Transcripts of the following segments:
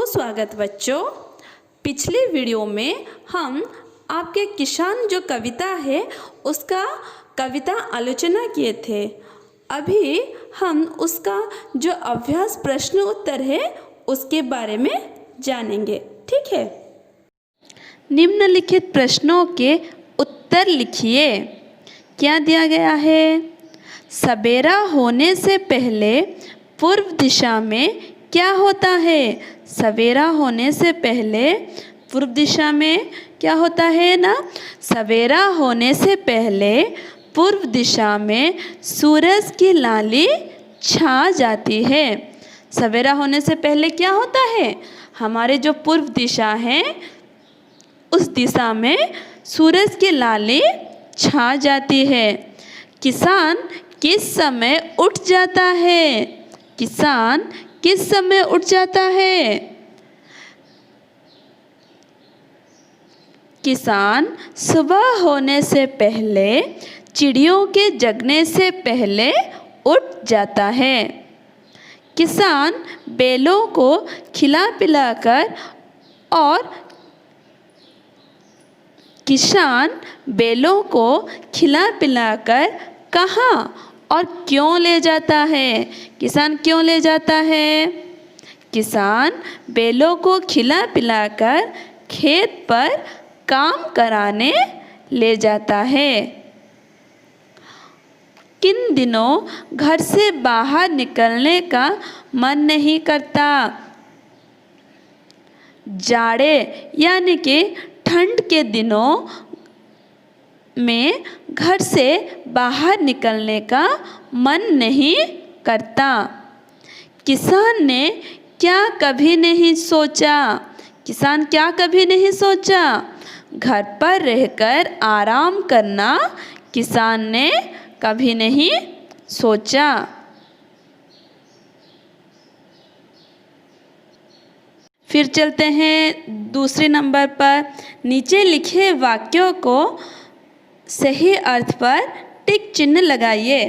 स्वागत बच्चों। पिछले वीडियो में हम आपके किसान जो कविता है उसका कविता आलोचना किए थे। अभी हम उसका जो अभ्यास प्रश्न उत्तर है उसके बारे में जानेंगे, ठीक है। निम्नलिखित प्रश्नों के उत्तर लिखिए। क्या दिया गया है? सवेरा होने से पहले पूर्व दिशा में क्या होता है? सवेरा होने से पहले पूर्व दिशा में क्या होता है ना? सवेरा होने से पहले पूर्व दिशा में सूरज की लाली छा जाती है। सवेरा होने से पहले क्या होता है? हमारे जो पूर्व दिशा है उस दिशा में सूरज की लाली छा जाती है। किसान किस समय उठ जाता है? किसान किस समय उठ जाता है? किसान सुबह होने से पहले, चिड़ियों के जगने से पहले उठ जाता है। किसान बैलों को खिला पिलाकर और किसान बैलों को खिला पिलाकर कहाँ और क्यों ले जाता है? किसान क्यों ले जाता है? किसान बैलों को खिला पिलाकर खेत पर काम कराने ले जाता है। किन दिनों घर से बाहर निकलने का मन नहीं करता? जाड़े यानी कि ठंड के दिनों में घर से बाहर निकलने का मन नहीं करता। किसान ने क्या कभी नहीं सोचा? किसान क्या कभी नहीं सोचा? घर पर रहकर आराम करना किसान ने कभी नहीं सोचा। फिर चलते हैं दूसरे नंबर पर। नीचे लिखे वाक्यों को सही अर्थ पर टिक चिन्ह लगाइए।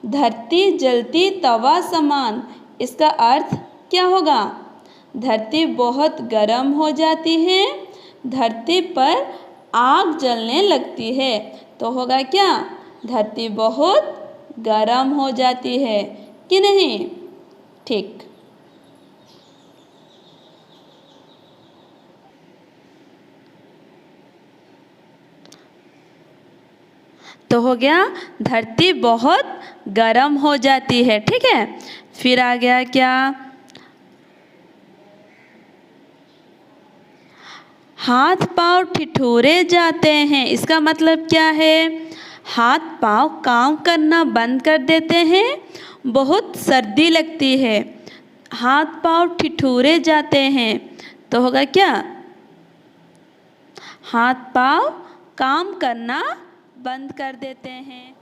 धरती जलती तवा समान, इसका अर्थ क्या होगा? धरती बहुत गर्म हो जाती है, धरती पर आग जलने लगती है, तो होगा क्या? धरती बहुत गर्म हो जाती है कि नहीं? ठीक। तो हो गया धरती बहुत गर्म हो जाती है, ठीक है। फिर आ गया क्या? हाथ पांव ठिठुरे जाते हैं, इसका मतलब क्या है? हाथ पांव काम करना बंद कर देते हैं, बहुत सर्दी लगती है। हाथ पांव ठिठुरे जाते हैं तो होगा क्या? हाथ पांव काम करना बंद कर देते हैं।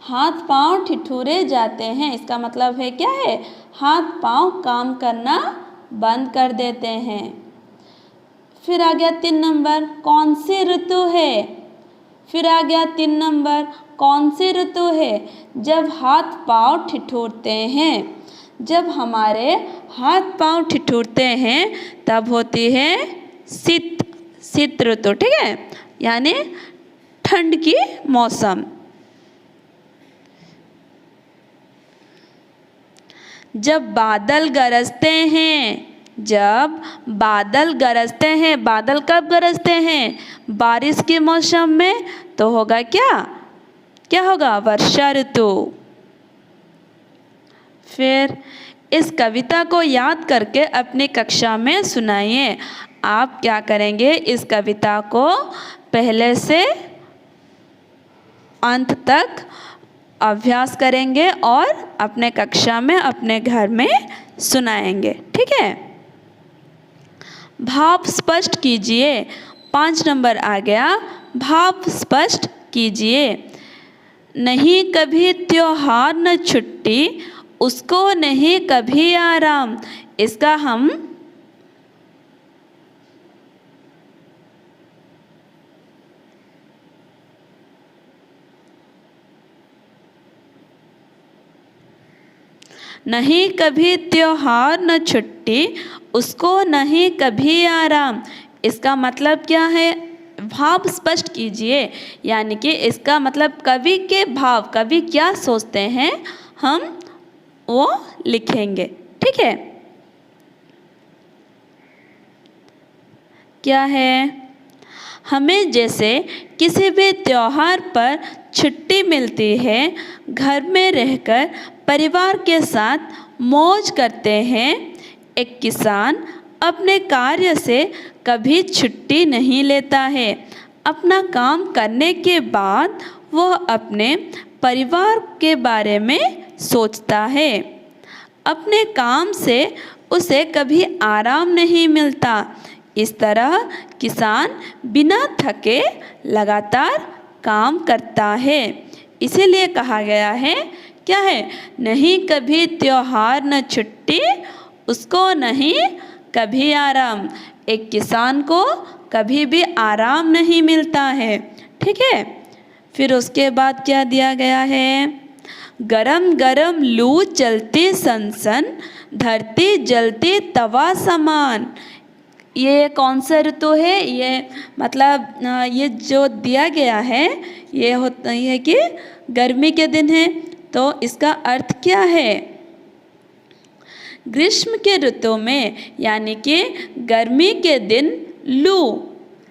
हाथ पांव ठिठुरे जाते हैं, इसका मतलब है क्या है? हाथ पांव काम करना बंद कर देते हैं। फिर आ गया 3 नंबर, कौन सी ऋतु है? फिर आ गया 3 नंबर, कौन सी ऋतु है? जब हाथ पांव ठिठुरते हैं, जब हमारे हाथ पांव ठिठुरते हैं तब होती है शीत ऋतु, ठीक है, यानी ठंड की मौसम। जब बादल गरजते हैं, जब बादल गरजते हैं, बादल कब गरजते हैं? बारिश के मौसम में, तो होगा क्या? क्या होगा? वर्षा ऋतु। फिर इस कविता को याद करके अपनी कक्षा में सुनाइए। आप क्या करेंगे? इस कविता को पहले से अंत तक अभ्यास करेंगे और अपने कक्षा में अपने घर में सुनाएंगे, ठीक है। भाव स्पष्ट कीजिए। 5 नंबर आ गया, भाव स्पष्ट कीजिए। नहीं कभी त्योहार न छुट्टी, उसको नहीं कभी आराम, इसका हम नहीं कभी त्योहार न छुट्टी, उसको नहीं कभी आराम। इसका मतलब क्या है? भाव स्पष्ट कीजिए। यानी कि इसका मतलब कवि के भाव, कवि क्या सोचते हैं, हम वो लिखेंगे। ठीक है, क्या है? हमें जैसे किसी भी त्योहार पर छुट्टी मिलती है, घर में रहकर परिवार के साथ मौज करते हैं। एक किसान अपने कार्य से कभी छुट्टी नहीं लेता है। अपना काम करने के बाद वह अपने परिवार के बारे में सोचता है। अपने काम से उसे कभी आराम नहीं मिलता। इस तरह किसान बिना थके लगातार काम करता है। इसीलिए कहा गया है, क्या है? नहीं कभी त्योहार न छुट्टी, उसको नहीं कभी आराम। एक किसान को कभी भी आराम नहीं मिलता है। ठीक है, फिर उसके बाद क्या दिया गया है? गरम गरम लू चलती सनसन, धरती जलती तवा समान। ये कौन सा ऋतु है? ये मतलब ये जो दिया गया है, ये होता है कि गर्मी के दिन है। तो इसका अर्थ क्या है? ग्रीष्म के ऋतु में, यानी कि गर्मी के दिन लू,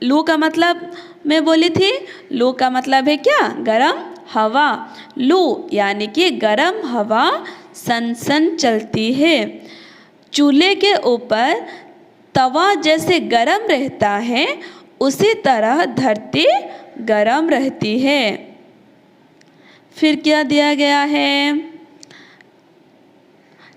लू का मतलब मैं बोली थी, लू का मतलब है क्या? गरम हवा। लू यानी कि गरम हवा सनसन चलती है। चूल्हे के ऊपर तवा जैसे गरम रहता है, उसी तरह धरती गरम रहती है। फिर क्या दिया गया है?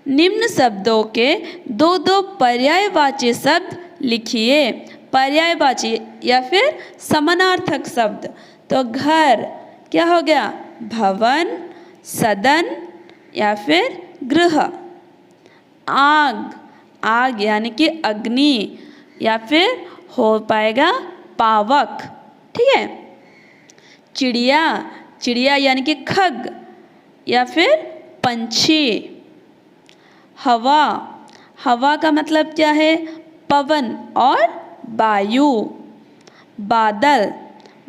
निम्न शब्दों के दो दो पर्यायवाची शब्द लिखिए। पर्यायवाची या फिर समानार्थक शब्द। तो घर क्या हो गया? भवन, सदन या फिर गृह। आग, आग यानी कि अग्नि या फिर हो पाएगा पावक। ठीक है, चिड़िया, चिड़िया यानी कि खग या फिर पंछी। हवा, हवा का मतलब क्या है? पवन और वायु। बादल,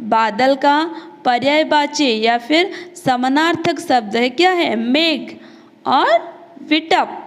बादल का पर्यायवाची या फिर समानार्थक शब्द है क्या है? मेघ और विटप।